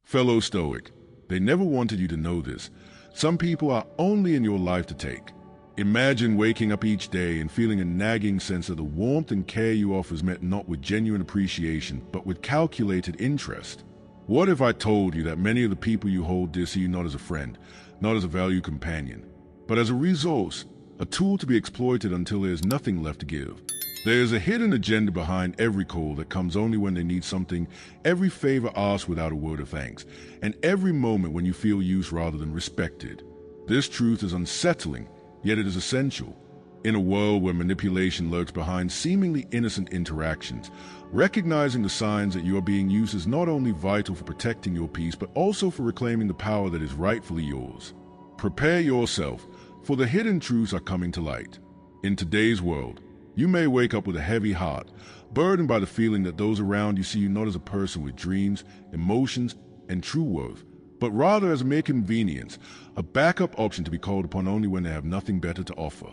Fellow Stoic, they never wanted you to know this. Some people are only in your life to take. Imagine waking up each day and feeling a nagging sense that the warmth and care you offer is met not with genuine appreciation, but with calculated interest. What if I told you that many of the people you hold dear see you not as a friend, not as a valued companion, but as a resource, a tool to be exploited until there is nothing left to give? There is a hidden agenda behind every call that comes only when they need something, every favor asked without a word of thanks, and every moment when you feel used rather than respected. This truth is unsettling, yet it is essential. In a world where manipulation lurks behind seemingly innocent interactions, recognizing the signs that you are being used is not only vital for protecting your peace, but also for reclaiming the power that is rightfully yours. Prepare yourself, for the hidden truths are coming to light. In today's world, you may wake up with a heavy heart, burdened by the feeling that those around you see you not as a person with dreams, emotions, and true worth, but rather as a mere convenience, a backup option to be called upon only when they have nothing better to offer.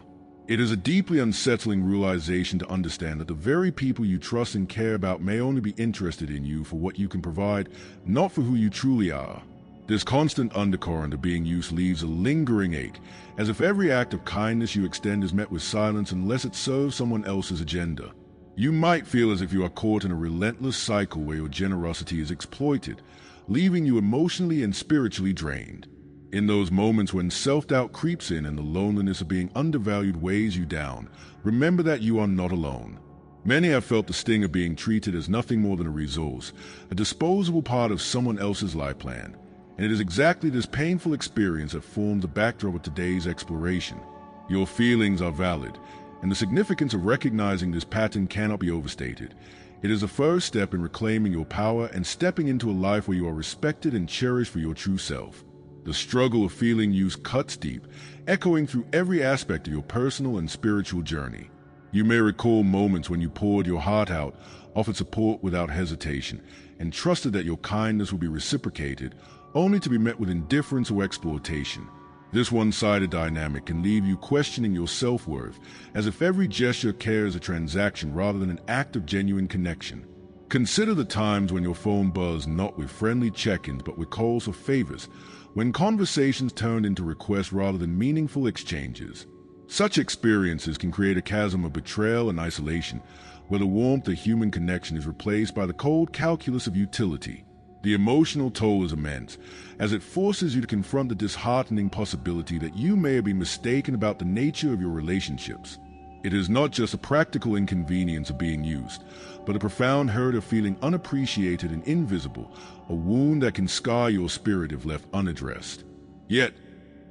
It is a deeply unsettling realization to understand that the very people you trust and care about may only be interested in you for what you can provide, not for who you truly are. This constant undercurrent of being used leaves a lingering ache, as if every act of kindness you extend is met with silence unless it serves someone else's agenda. You might feel as if you are caught in a relentless cycle where your generosity is exploited, leaving you emotionally and spiritually drained. In those moments when self-doubt creeps in and the loneliness of being undervalued weighs you down, remember that you are not alone. Many have felt the sting of being treated as nothing more than a resource, a disposable part of someone else's life plan. And it is exactly this painful experience that forms the backdrop of today's exploration. Your feelings are valid, and the significance of recognizing this pattern cannot be overstated. It is a first step in reclaiming your power and stepping into a life where you are respected and cherished for your true self. The struggle of feeling used cuts deep, echoing through every aspect of your personal and spiritual journey. You may recall moments when you poured your heart out, offered support without hesitation, and trusted that your kindness would be reciprocated, only to be met with indifference or exploitation. This one-sided dynamic can leave you questioning your self-worth, as if every gesture carries a transaction rather than an act of genuine connection. Consider the times when your phone buzzed not with friendly check-ins but with calls for favors, when conversations turned into requests rather than meaningful exchanges. Such experiences can create a chasm of betrayal and isolation, where the warmth of human connection is replaced by the cold calculus of utility. The emotional toll is immense, as it forces you to confront the disheartening possibility that you may have been mistaken about the nature of your relationships. It is not just a practical inconvenience of being used, but a profound hurt of feeling unappreciated and invisible, a wound that can scar your spirit if left unaddressed. Yet,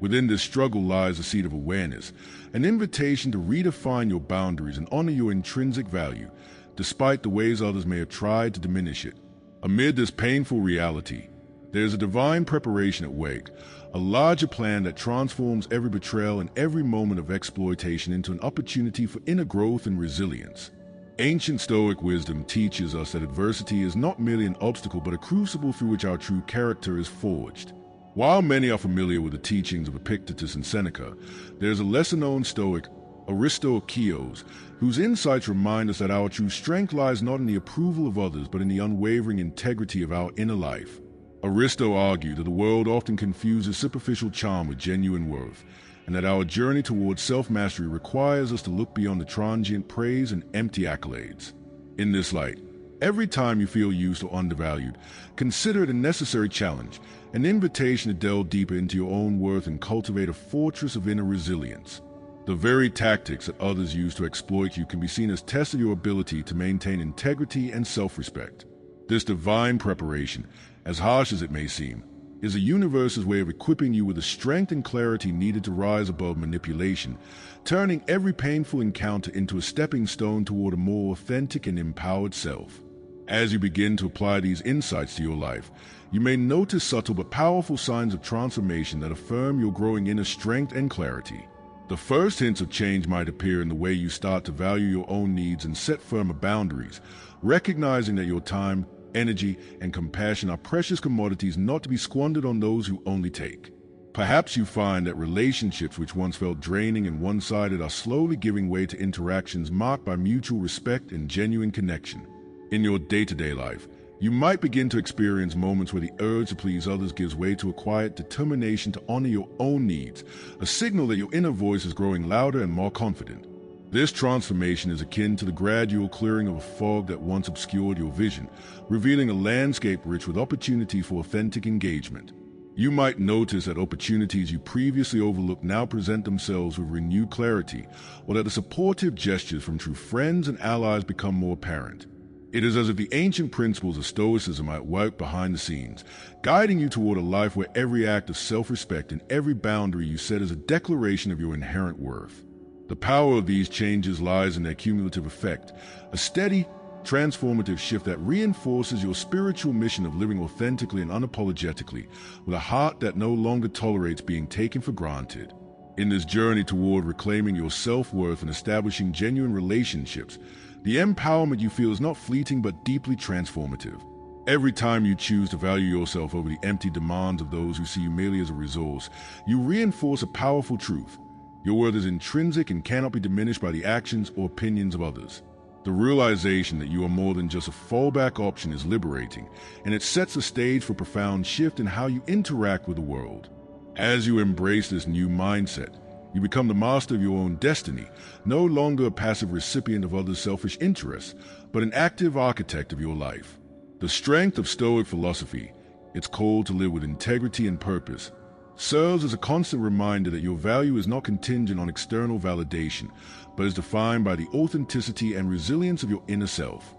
within this struggle lies a seed of awareness, an invitation to redefine your boundaries and honor your intrinsic value, despite the ways others may have tried to diminish it. Amid this painful reality, there is a divine preparation at wake, a larger plan that transforms every betrayal and every moment of exploitation into an opportunity for inner growth and resilience. Ancient Stoic wisdom teaches us that adversity is not merely an obstacle but a crucible through which our true character is forged. While many are familiar with the teachings of Epictetus and Seneca, there is a lesser-known Stoic, Aristoichos, whose insights remind us that our true strength lies not in the approval of others but in the unwavering integrity of our inner life. Aristo argued that the world often confuses superficial charm with genuine worth, and that our journey towards self-mastery requires us to look beyond the transient praise and empty accolades. In this light, every time you feel used or undervalued, consider it a necessary challenge, an invitation to delve deeper into your own worth and cultivate a fortress of inner resilience. The very tactics that others use to exploit you can be seen as tests of your ability to maintain integrity and self-respect. This divine preparation, as harsh as it may seem, is the universe's way of equipping you with the strength and clarity needed to rise above manipulation, turning every painful encounter into a stepping stone toward a more authentic and empowered self. As you begin to apply these insights to your life, you may notice subtle but powerful signs of transformation that affirm your growing inner strength and clarity. The first hints of change might appear in the way you start to value your own needs and set firmer boundaries, recognizing that your time, energy, and compassion are precious commodities not to be squandered on those who only take. Perhaps you find that relationships which once felt draining and one-sided are slowly giving way to interactions marked by mutual respect and genuine connection. In your day-to-day life, You might begin to experience moments where the urge to please others gives way to a quiet determination to honor your own needs, a signal that your inner voice is growing louder and more confident. This transformation is akin to the gradual clearing of a fog that once obscured your vision, revealing a landscape rich with opportunity for authentic engagement. You might notice that opportunities you previously overlooked now present themselves with renewed clarity, or that the supportive gestures from true friends and allies become more apparent. It is as if the ancient principles of Stoicism might work behind the scenes, guiding you toward a life where every act of self-respect and every boundary you set is a declaration of your inherent worth. The power of these changes lies in their cumulative effect, a steady, transformative shift that reinforces your spiritual mission of living authentically and unapologetically, with a heart that no longer tolerates being taken for granted. In this journey toward reclaiming your self-worth and establishing genuine relationships, the empowerment you feel is not fleeting but deeply transformative. Every time you choose to value yourself over the empty demands of those who see you merely as a resource, you reinforce a powerful truth. Your worth is intrinsic and cannot be diminished by the actions or opinions of others. The realization that you are more than just a fallback option is liberating, and it sets the stage for a profound shift in how you interact with the world. As you embrace this new mindset, you become the master of your own destiny, no longer a passive recipient of others' selfish interests, but an active architect of your life. The strength of Stoic philosophy, its call to live with integrity and purpose, serves as a constant reminder that your value is not contingent on external validation, but is defined by the authenticity and resilience of your inner self.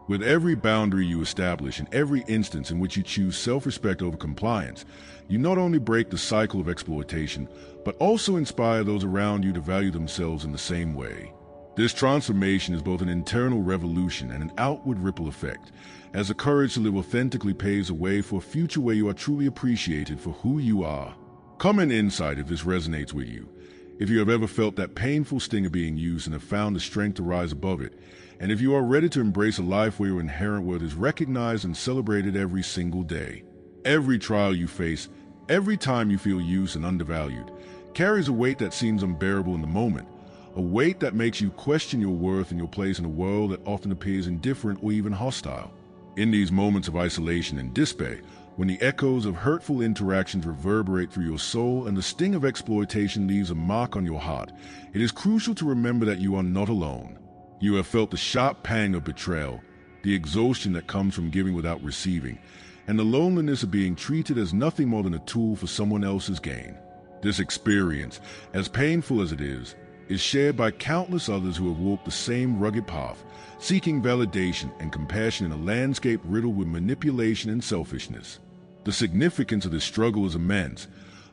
With every boundary you establish and every instance in which you choose self-respect over compliance, you not only break the cycle of exploitation, but also inspire those around you to value themselves in the same way. This transformation is both an internal revolution and an outward ripple effect, as the courage to live authentically paves the way for a future where you are truly appreciated for who you are. Comment inside if this resonates with you, if you have ever felt that painful sting of being used and have found the strength to rise above it, and if you are ready to embrace a life where your inherent worth is recognized and celebrated every single day. Every trial you face, every time you feel used and undervalued, carries a weight that seems unbearable in the moment, a weight that makes you question your worth and your place in a world that often appears indifferent or even hostile. In these moments of isolation and despair, when the echoes of hurtful interactions reverberate through your soul and the sting of exploitation leaves a mark on your heart, it is crucial to remember that you are not alone. You have felt the sharp pang of betrayal, the exhaustion that comes from giving without receiving, and the loneliness of being treated as nothing more than a tool for someone else's gain. This experience, as painful as it is shared by countless others who have walked the same rugged path, seeking validation and compassion in a landscape riddled with manipulation and selfishness. The significance of this struggle is immense,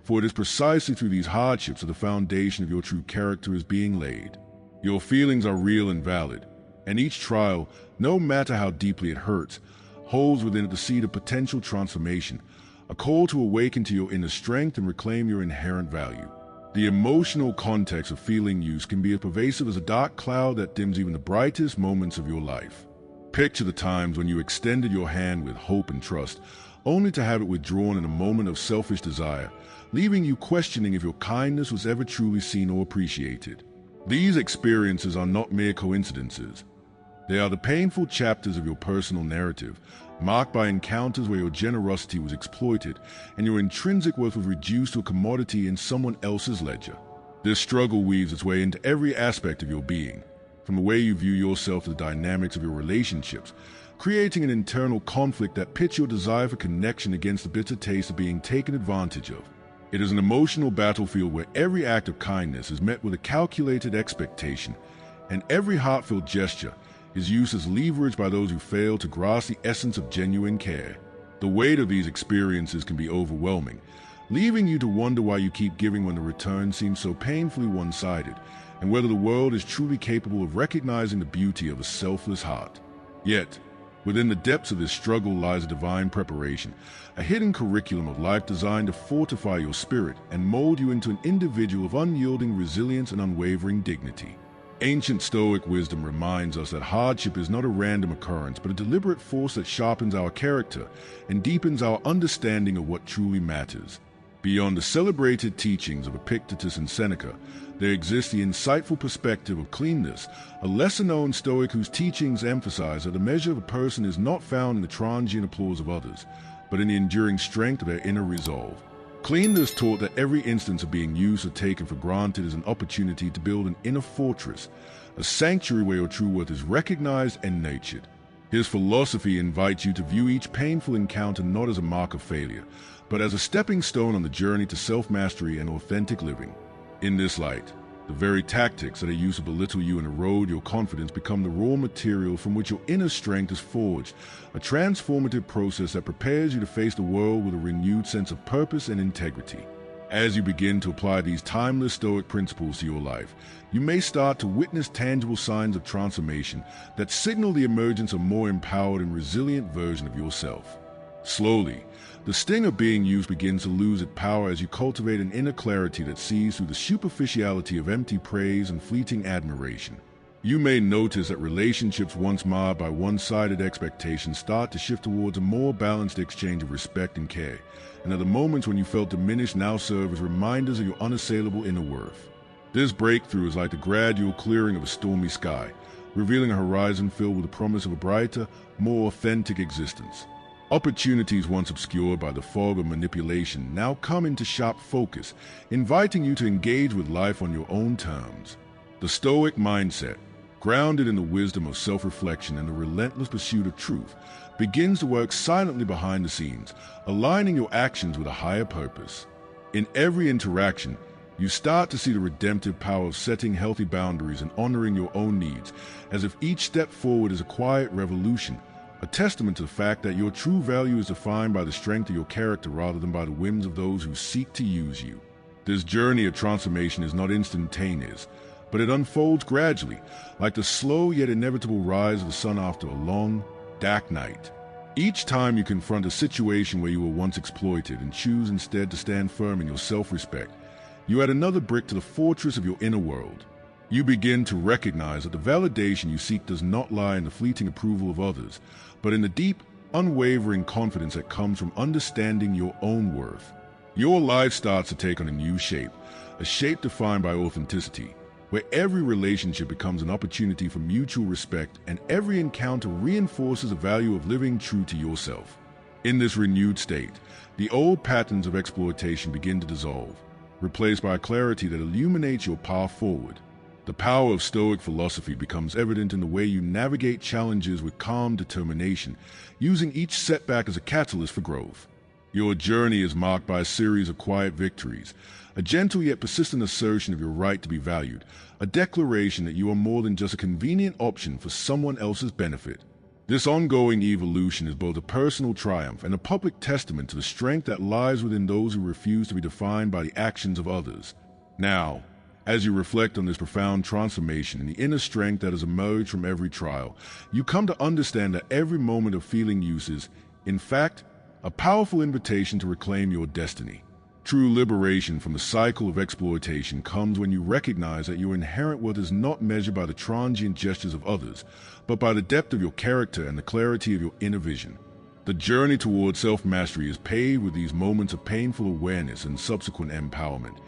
for it is precisely through these hardships that the foundation of your true character is being laid. Your feelings are real and valid, and each trial, no matter how deeply it hurts, holds within it the seed of potential transformation, a call to awaken to your inner strength and reclaim your inherent value. The emotional context of feeling used can be as pervasive as a dark cloud that dims even the brightest moments of your life. Picture the times when you extended your hand with hope and trust, only to have it withdrawn in a moment of selfish desire, leaving you questioning if your kindness was ever truly seen or appreciated. These experiences are not mere coincidences. They are the painful chapters of your personal narrative, marked by encounters where your generosity was exploited and your intrinsic worth was reduced to a commodity in someone else's ledger. This struggle weaves its way into every aspect of your being, from the way you view yourself to the dynamics of your relationships, creating an internal conflict that pits your desire for connection against the bitter taste of being taken advantage of. It is an emotional battlefield where every act of kindness is met with a calculated expectation, and every heartfelt gesture is used as leverage by those who fail to grasp the essence of genuine care. The weight of these experiences can be overwhelming, leaving you to wonder why you keep giving when the return seems so painfully one-sided, and whether the world is truly capable of recognizing the beauty of a selfless heart. Yet, within the depths of this struggle lies a divine preparation, a hidden curriculum of life designed to fortify your spirit and mold you into an individual of unyielding resilience and unwavering dignity. Ancient Stoic wisdom reminds us that hardship is not a random occurrence, but a deliberate force that sharpens our character and deepens our understanding of what truly matters. Beyond the celebrated teachings of Epictetus and Seneca, there exists the insightful perspective of cleanness, a lesser-known Stoic whose teachings emphasize that the measure of a person is not found in the transient applause of others, but in the enduring strength of their inner resolve. Cleanness taught that every instance of being used or taken for granted is an opportunity to build an inner fortress, a sanctuary where your true worth is recognized and nurtured. His philosophy invites you to view each painful encounter not as a mark of failure, but as a stepping stone on the journey to self-mastery and authentic living. In this light, the very tactics that are used to belittle you and erode your confidence become the raw material from which your inner strength is forged, a transformative process that prepares you to face the world with a renewed sense of purpose and integrity. As you begin to apply these timeless Stoic principles to your life, you may start to witness tangible signs of transformation that signal the emergence of a more empowered and resilient version of yourself. Slowly, the sting of being used begins to lose its power as you cultivate an inner clarity that sees through the superficiality of empty praise and fleeting admiration. You may notice that relationships once marred by one-sided expectations start to shift towards a more balanced exchange of respect and care, and that the moments when you felt diminished now serve as reminders of your unassailable inner worth. This breakthrough is like the gradual clearing of a stormy sky, revealing a horizon filled with the promise of a brighter, more authentic existence. Opportunities once obscured by the fog of manipulation now come into sharp focus, inviting you to engage with life on your own terms. The Stoic mindset, grounded in the wisdom of self-reflection and the relentless pursuit of truth, begins to work silently behind the scenes, aligning your actions with a higher purpose. In every interaction, you start to see the redemptive power of setting healthy boundaries and honoring your own needs, as if each step forward is a quiet revolution, a testament to the fact that your true value is defined by the strength of your character rather than by the whims of those who seek to use you. This journey of transformation is not instantaneous, but it unfolds gradually, like the slow yet inevitable rise of the sun after a long, dark night. Each time you confront a situation where you were once exploited and choose instead to stand firm in your self-respect, you add another brick to the fortress of your inner world. You begin to recognize that the validation you seek does not lie in the fleeting approval of others, but in the deep, unwavering confidence that comes from understanding your own worth. Your life starts to take on a new shape, a shape defined by authenticity, where every relationship becomes an opportunity for mutual respect and every encounter reinforces the value of living true to yourself. In this renewed state, the old patterns of exploitation begin to dissolve, replaced by a clarity that illuminates your path forward. The power of Stoic philosophy becomes evident in the way you navigate challenges with calm determination, using each setback as a catalyst for growth. Your journey is marked by a series of quiet victories, a gentle yet persistent assertion of your right to be valued, a declaration that you are more than just a convenient option for someone else's benefit. This ongoing evolution is both a personal triumph and a public testament to the strength that lies within those who refuse to be defined by the actions of others. Now, as you reflect on this profound transformation and the inner strength that has emerged from every trial, you come to understand that every moment of feeling use is, in fact, a powerful invitation to reclaim your destiny. True liberation from the cycle of exploitation comes when you recognize that your inherent worth is not measured by the transient gestures of others, but by the depth of your character and the clarity of your inner vision. The journey towards self-mastery is paved with these moments of painful awareness and subsequent empowerment,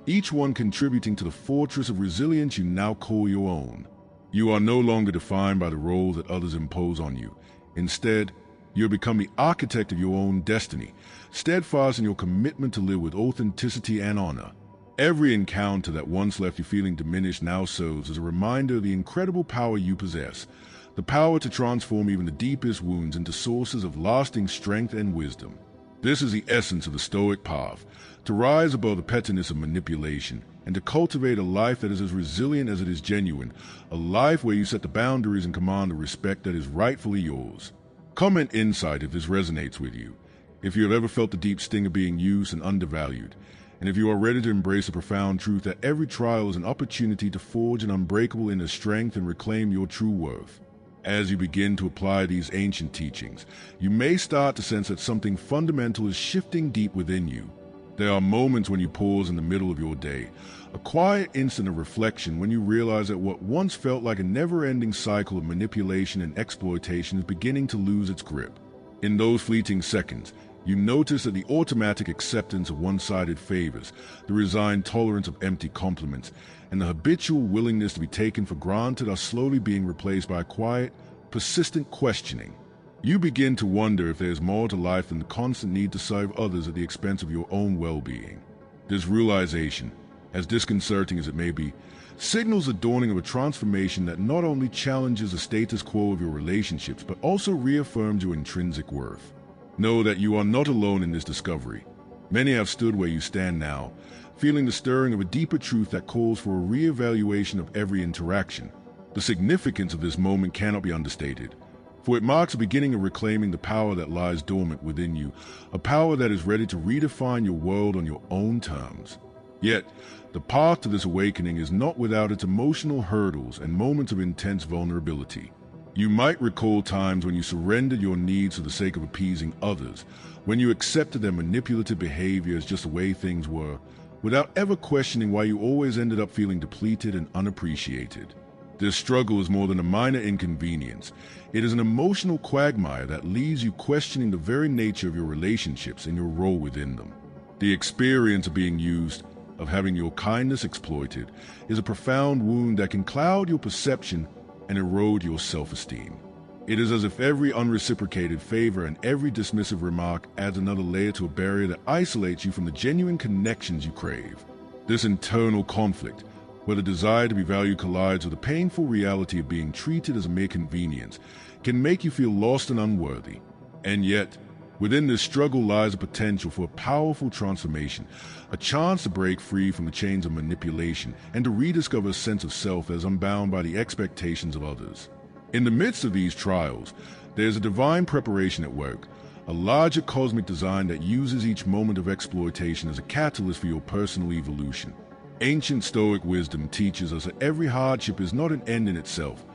each one contributing to the fortress of resilience you now call your own. You are no longer defined by the roles that others impose on you. Instead, you have become the architect of your own destiny, steadfast in your commitment to live with authenticity and honor. Every encounter that once left you feeling diminished now serves as a reminder of the incredible power you possess, the power to transform even the deepest wounds into sources of lasting strength and wisdom. This is the essence of the Stoic path, to rise above the pettiness of manipulation and to cultivate a life that is as resilient as it is genuine, a life where you set the boundaries and command the respect that is rightfully yours. Comment inside if this resonates with you, if you have ever felt the deep sting of being used and undervalued, and if you are ready to embrace the profound truth that every trial is an opportunity to forge an unbreakable inner strength and reclaim your true worth. As you begin to apply these ancient teachings, you may start to sense that something fundamental is shifting deep within you. There are moments when you pause in the middle of your day, a quiet instant of reflection when you realize that what once felt like a never-ending cycle of manipulation and exploitation is beginning to lose its grip. In those fleeting seconds, You notice that the automatic acceptance of one-sided favors, the resigned tolerance of empty compliments, and the habitual willingness to be taken for granted are slowly being replaced by a quiet, persistent questioning. You begin to wonder if there's more to life than the constant need to serve others at the expense of your own well-being. This realization, as disconcerting as it may be, signals the dawning of a transformation that not only challenges the status quo of your relationships, but also reaffirms your intrinsic worth. Know that you are not alone in this discovery. Many have stood where you stand now, feeling the stirring of a deeper truth that calls for a re-evaluation of every interaction. The significance of this moment cannot be understated, for it marks the beginning of reclaiming the power that lies dormant within you, a power that is ready to redefine your world on your own terms. Yet, the path to this awakening is not without its emotional hurdles and moments of intense vulnerability. You might recall times when you surrendered your needs for the sake of appeasing others, when you accepted their manipulative behavior as just the way things were, without ever questioning why you always ended up feeling depleted and unappreciated. This struggle is more than a minor inconvenience. It is an emotional quagmire that leaves you questioning the very nature of your relationships and your role within them. The experience of being used, of having your kindness exploited, is a profound wound that can cloud your perception and erode your self-esteem. It is as if every unreciprocated favor and every dismissive remark adds another layer to a barrier that isolates you from the genuine connections you crave. This internal conflict, where the desire to be valued collides with the painful reality of being treated as a mere convenience, can make you feel lost and unworthy. And yet, within this struggle lies a potential for a powerful transformation, a chance to break free from the chains of manipulation and to rediscover a sense of self as unbound by the expectations of others. In the midst of these trials, there is a divine preparation at work, a larger cosmic design that uses each moment of exploitation as a catalyst for your personal evolution. Ancient Stoic wisdom teaches us that every hardship is not an end in itself,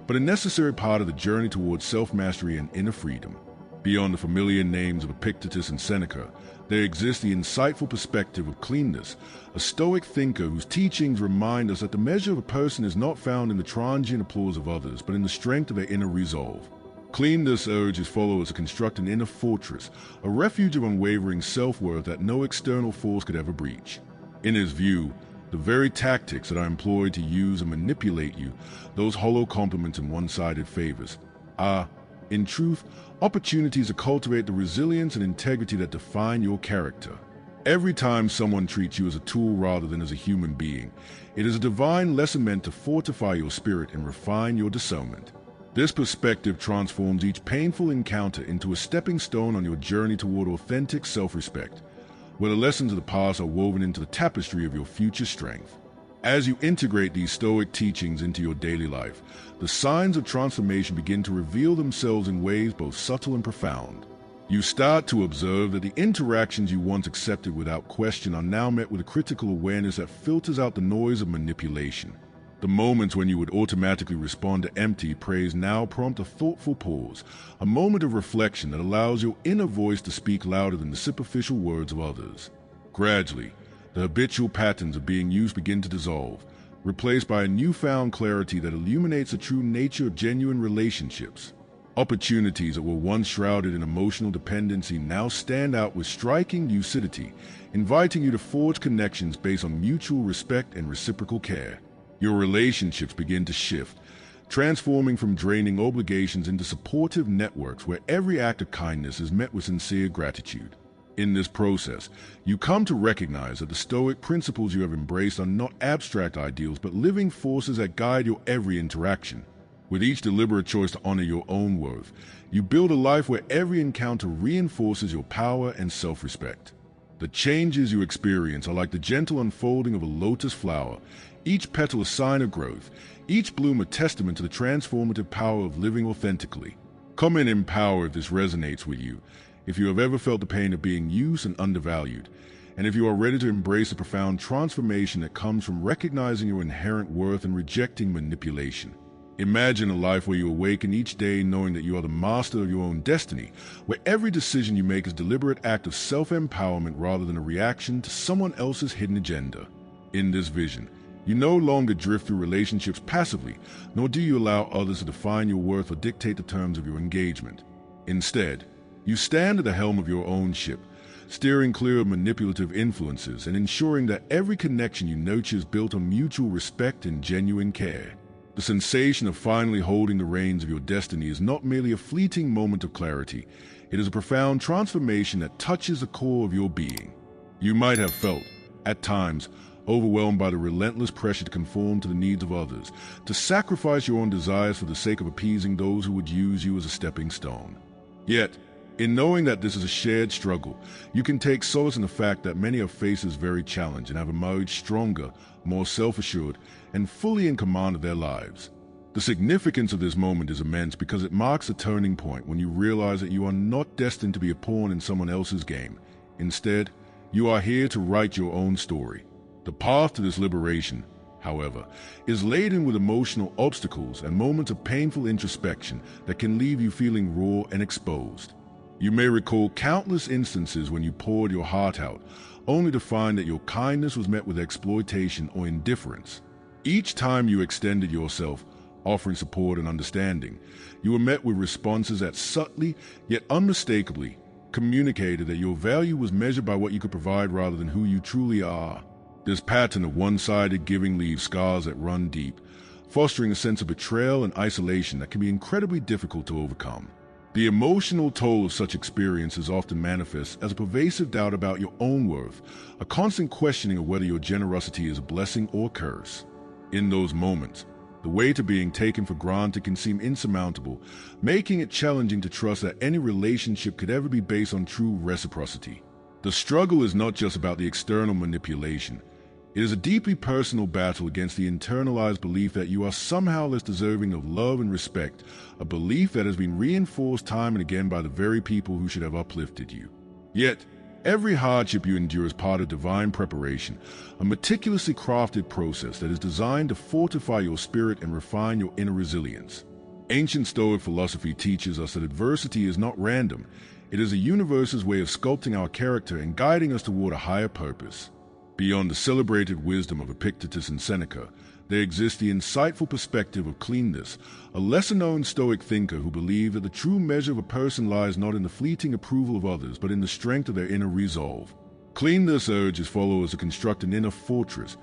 but a necessary part of the journey towards self-mastery and inner freedom. Beyond the familiar names of Epictetus and Seneca, there exists the insightful perspective of Cleanthes, a Stoic thinker whose teachings remind us that the measure of a person is not found in the transient applause of others, but in the strength of their inner resolve. Cleanthes urged his followers to construct an inner fortress, a refuge of unwavering self-worth that no external force could ever breach. In his view, the very tactics that are employed to use and manipulate you, those hollow compliments and one-sided favors, are, in truth, opportunities to cultivate the resilience and integrity that define your character. Every time someone treats you as a tool rather than as a human being, it is a divine lesson meant to fortify your spirit and refine your discernment. This perspective transforms each painful encounter into a stepping stone on your journey toward authentic self-respect, where the lessons of the past are woven into the tapestry of your future strength. As you integrate these Stoic teachings into your daily life, the signs of transformation begin to reveal themselves in ways both subtle and profound. You start to observe that the interactions you once accepted without question are now met with a critical awareness that filters out the noise of manipulation. The moments when you would automatically respond to empty praise now prompt a thoughtful pause, a moment of reflection that allows your inner voice to speak louder than the superficial words of others. Gradually, the habitual patterns of being used begin to dissolve, replaced by a newfound clarity that illuminates the true nature of genuine relationships. Opportunities that were once shrouded in emotional dependency now stand out with striking lucidity, inviting you to forge connections based on mutual respect and reciprocal care. Your relationships begin to shift, transforming from draining obligations into supportive networks where every act of kindness is met with sincere gratitude. In this process, you come to recognize that the Stoic principles you have embraced are not abstract ideals but living forces that guide your every interaction. With each deliberate choice to honor your own worth, you build a life where every encounter reinforces your power and self-respect. The changes you experience are like the gentle unfolding of a lotus flower, each petal a sign of growth, each bloom a testament to the transformative power of living authentically. Come in empowered if this resonates with you, if you have ever felt the pain of being used and undervalued, and if you are ready to embrace the profound transformation that comes from recognizing your inherent worth and rejecting manipulation. Imagine a life where you awaken each day knowing that you are the master of your own destiny, where every decision you make is a deliberate act of self-empowerment rather than a reaction to someone else's hidden agenda. In this vision, you no longer drift through relationships passively, nor do you allow others to define your worth or dictate the terms of your engagement. Instead, You stand at the helm of your own ship, steering clear of manipulative influences and ensuring that every connection you nurture is built on mutual respect and genuine care. The sensation of finally holding the reins of your destiny is not merely a fleeting moment of clarity. It is a profound transformation that touches the core of your being. You might have felt, at times, overwhelmed by the relentless pressure to conform to the needs of others, to sacrifice your own desires for the sake of appeasing those who would use you as a stepping stone. Yet, in knowing that this is a shared struggle, you can take solace in the fact that many have faced this very challenge and have emerged stronger, more self-assured, and fully in command of their lives. The significance of this moment is immense because it marks a turning point when you realize that you are not destined to be a pawn in someone else's game. Instead, you are here to write your own story. The path to this liberation, however, is laden with emotional obstacles and moments of painful introspection that can leave you feeling raw and exposed. You may recall countless instances when you poured your heart out, only to find that your kindness was met with exploitation or indifference. Each time you extended yourself, offering support and understanding, you were met with responses that subtly, yet unmistakably, communicated that your value was measured by what you could provide rather than who you truly are. This pattern of one-sided giving leaves scars that run deep, fostering a sense of betrayal and isolation that can be incredibly difficult to overcome. The emotional toll of such experiences often manifests as a pervasive doubt about your own worth, a constant questioning of whether your generosity is a blessing or a curse. In those moments, the weight of being taken for granted can seem insurmountable, making it challenging to trust that any relationship could ever be based on true reciprocity. The struggle is not just about the external manipulation. It is a deeply personal battle against the internalized belief that you are somehow less deserving of love and respect, a belief that has been reinforced time and again by the very people who should have uplifted you. Yet, every hardship you endure is part of divine preparation, a meticulously crafted process that is designed to fortify your spirit and refine your inner resilience. Ancient Stoic philosophy teaches us that adversity is not random. It is the universe's way of sculpting our character and guiding us toward a higher purpose. Beyond the celebrated wisdom of Epictetus and Seneca, there exists the insightful perspective of Cleinias, a lesser-known Stoic thinker who believed that the true measure of a person lies not in the fleeting approval of others, but in the strength of their inner resolve. Cleinias urged his followers to construct an inner fortress,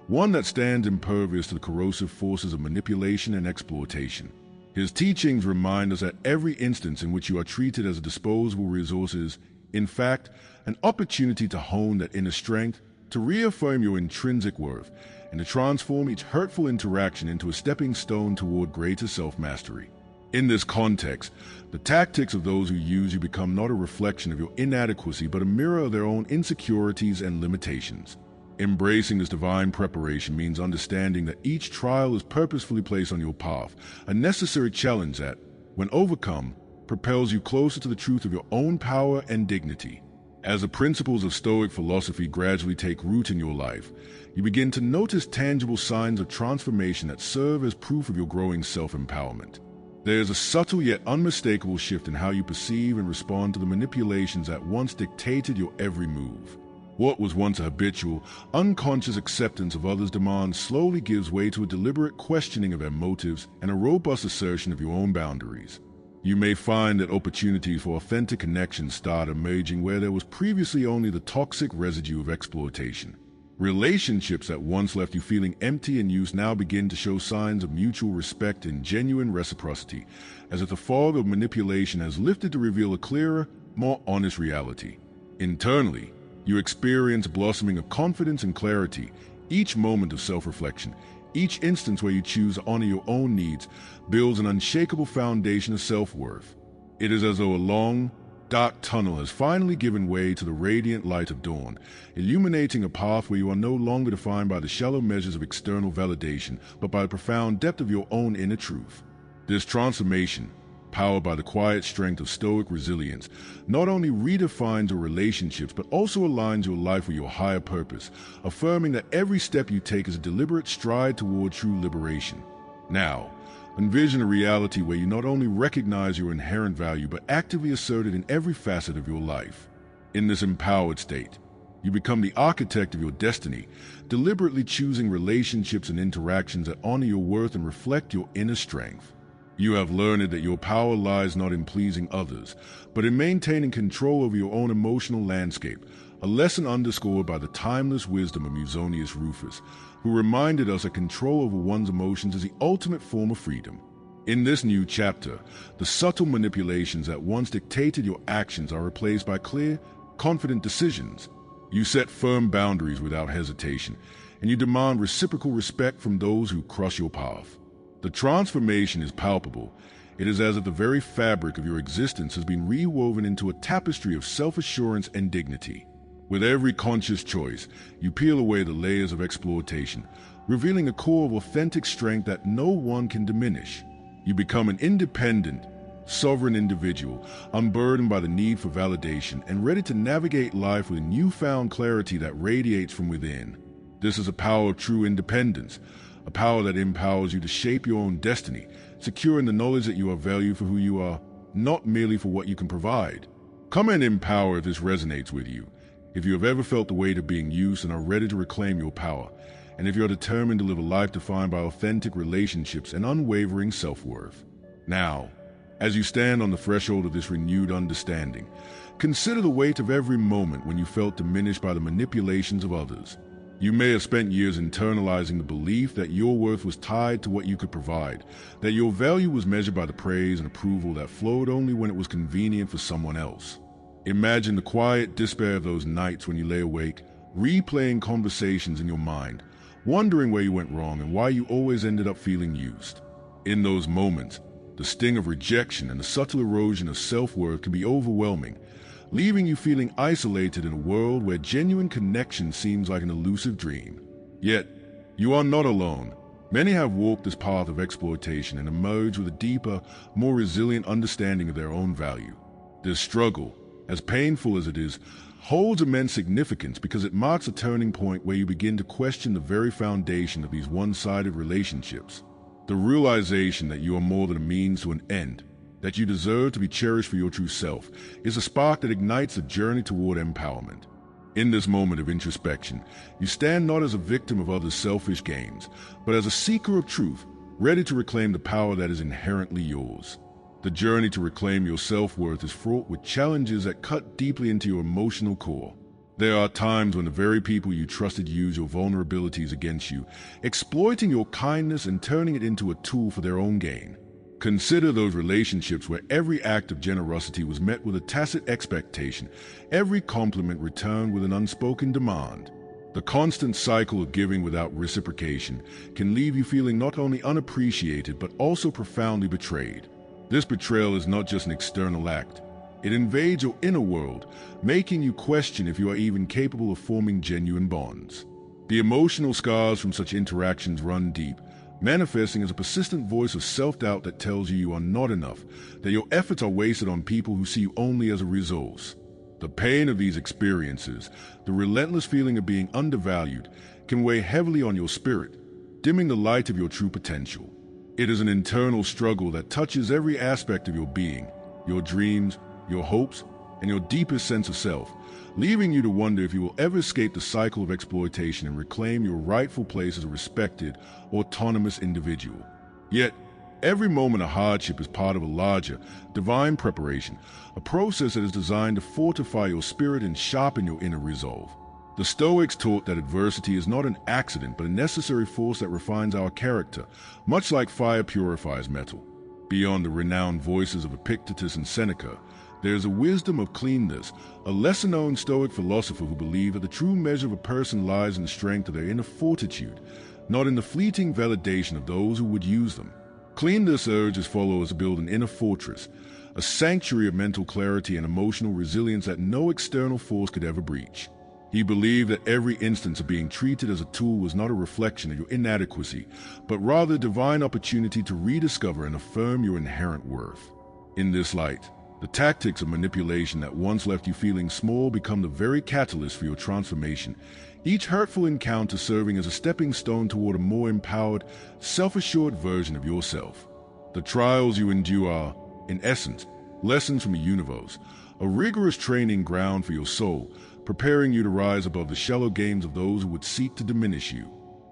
one that stands impervious to the corrosive forces of manipulation and exploitation. His teachings remind us that every instance in which you are treated as a disposable resource is, in fact, an opportunity to hone that inner strength, to reaffirm your intrinsic worth, and to transform each hurtful interaction into a stepping stone toward greater self-mastery. In this context, the tactics of those who use you become not a reflection of your inadequacy but a mirror of their own insecurities and limitations. Embracing this divine preparation means understanding that each trial is purposefully placed on your path, a necessary challenge that, when overcome, propels you closer to the truth of your own power and dignity. As the principles of Stoic philosophy gradually take root in your life, you begin to notice tangible signs of transformation that serve as proof of your growing self-empowerment. There is a subtle yet unmistakable shift in how you perceive and respond to the manipulations that once dictated your every move. What was once a habitual, unconscious acceptance of others' demands slowly gives way to a deliberate questioning of their motives and a robust assertion of your own boundaries. You may find that opportunities for authentic connections start emerging where there was previously only the toxic residue of exploitation. Relationships that once left you feeling empty and used now begin to show signs of mutual respect and genuine reciprocity, as if the fog of manipulation has lifted to reveal a clearer, more honest reality. Internally, you experience a blossoming of confidence and clarity, each moment of self-reflection. Each instance where you choose to honor your own needs builds an unshakable foundation of self-worth. It is as though a long, dark tunnel has finally given way to the radiant light of dawn, illuminating a path where you are no longer defined by the shallow measures of external validation, but by the profound depth of your own inner truth. This transformation, powered by the quiet strength of Stoic resilience, not only redefines your relationships but also aligns your life with your higher purpose, affirming that every step you take is a deliberate stride toward true liberation. Now, envision a reality where you not only recognize your inherent value but actively assert it in every facet of your life. In this empowered state, you become the architect of your destiny, deliberately choosing relationships and interactions that honor your worth and reflect your inner strength. You have learned that your power lies not in pleasing others, but in maintaining control over your own emotional landscape, a lesson underscored by the timeless wisdom of Musonius Rufus, who reminded us that control over one's emotions is the ultimate form of freedom. In this new chapter, the subtle manipulations that once dictated your actions are replaced by clear, confident decisions. You set firm boundaries without hesitation, and you demand reciprocal respect from those who cross your path. The transformation is palpable. It is as if the very fabric of your existence has been rewoven into a tapestry of self-assurance and dignity. With every conscious choice, you peel away the layers of exploitation, revealing a core of authentic strength that no one can diminish. You become an independent, sovereign individual, unburdened by the need for validation and ready to navigate life with newfound clarity that radiates from within. This is a power of true independence, a power that empowers you to shape your own destiny, secure in the knowledge that you are valued for who you are, not merely for what you can provide. Come in power if this resonates with you. If you have ever felt the weight of being used and are ready to reclaim your power, and if you are determined to live a life defined by authentic relationships and unwavering self-worth. Now, as you stand on the threshold of this renewed understanding, consider the weight of every moment when you felt diminished by the manipulations of others. You may have spent years internalizing the belief that your worth was tied to what you could provide, that your value was measured by the praise and approval that flowed only when it was convenient for someone else. Imagine the quiet despair of those nights when you lay awake, replaying conversations in your mind, wondering where you went wrong and why you always ended up feeling used. In those moments, the sting of rejection and the subtle erosion of self-worth can be overwhelming, leaving you feeling isolated in a world where genuine connection seems like an elusive dream. Yet, you are not alone. Many have walked this path of exploitation and emerged with a deeper, more resilient understanding of their own value. This struggle, as painful as it is, holds immense significance because it marks a turning point where you begin to question the very foundation of these one-sided relationships. The realization that you are more than a means to an end, that you deserve to be cherished for your true self, is a spark that ignites a journey toward empowerment. In this moment of introspection, you stand not as a victim of others' selfish gains, but as a seeker of truth, ready to reclaim the power that is inherently yours. The journey to reclaim your self-worth is fraught with challenges that cut deeply into your emotional core. There are times when the very people you trusted use your vulnerabilities against you, exploiting your kindness and turning it into a tool for their own gain. Consider those relationships where every act of generosity was met with a tacit expectation, every compliment returned with an unspoken demand. The constant cycle of giving without reciprocation can leave you feeling not only unappreciated but also profoundly betrayed. This betrayal is not just an external act. It invades your inner world, making you question if you are even capable of forming genuine bonds. The emotional scars from such interactions run deep, manifesting as a persistent voice of self-doubt that tells you are not enough, that your efforts are wasted on people who see you only as a resource. The pain of these experiences, the relentless feeling of being undervalued, can weigh heavily on your spirit, dimming the light of your true potential. It is an internal struggle that touches every aspect of your being, your dreams, your hopes, and your deepest sense of self, leaving you to wonder if you will ever escape the cycle of exploitation and reclaim your rightful place as a respected, autonomous individual. Yet, every moment of hardship is part of a larger, divine preparation, a process that is designed to fortify your spirit and sharpen your inner resolve. The Stoics taught that adversity is not an accident but a necessary force that refines our character, much like fire purifies metal. Beyond the renowned voices of Epictetus and Seneca, there is a wisdom of cleanness, a lesser-known Stoic philosopher who believed that the true measure of a person lies in the strength of their inner fortitude, not in the fleeting validation of those who would use them. Cleanness urged his followers to build an inner fortress, a sanctuary of mental clarity and emotional resilience that no external force could ever breach. He believed that every instance of being treated as a tool was not a reflection of your inadequacy, but rather a divine opportunity to rediscover and affirm your inherent worth. In this light, the tactics of manipulation that once left you feeling small become the very catalyst for your transformation, each hurtful encounter serving as a stepping stone toward a more empowered, self-assured version of yourself. The trials you endure are, in essence, lessons from the universe, a rigorous training ground for your soul, preparing you to rise above the shallow games of those who would seek to diminish you.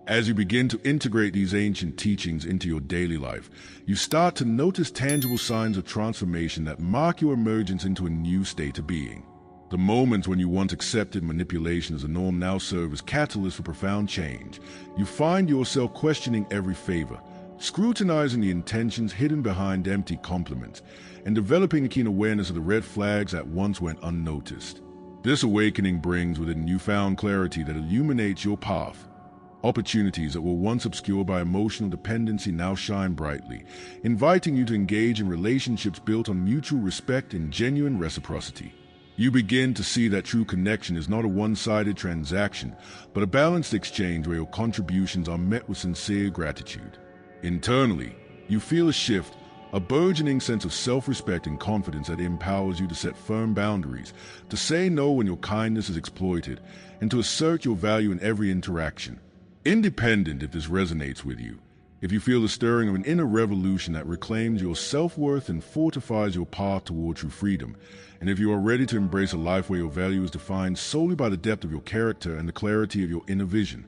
As you begin to integrate these ancient teachings into your daily life, you start to notice tangible signs of transformation that mark your emergence into a new state of being. The moments when you once accepted manipulation as a norm now serve as catalysts for profound change. You find yourself questioning every favor, scrutinizing the intentions hidden behind empty compliments, and developing a keen awareness of the red flags that once went unnoticed. This awakening brings with it newfound clarity that illuminates your path. Opportunities that were once obscured by emotional dependency now shine brightly, inviting you to engage in relationships built on mutual respect and genuine reciprocity. You begin to see that true connection is not a one-sided transaction, but a balanced exchange where your contributions are met with sincere gratitude. Internally, you feel a shift, a burgeoning sense of self-respect and confidence that empowers you to set firm boundaries, to say no when your kindness is exploited, and to assert your value in every interaction. Independent if this resonates with you, if you feel the stirring of an inner revolution that reclaims your self-worth and fortifies your path toward true freedom, and if you are ready to embrace a life where your value is defined solely by the depth of your character and the clarity of your inner vision,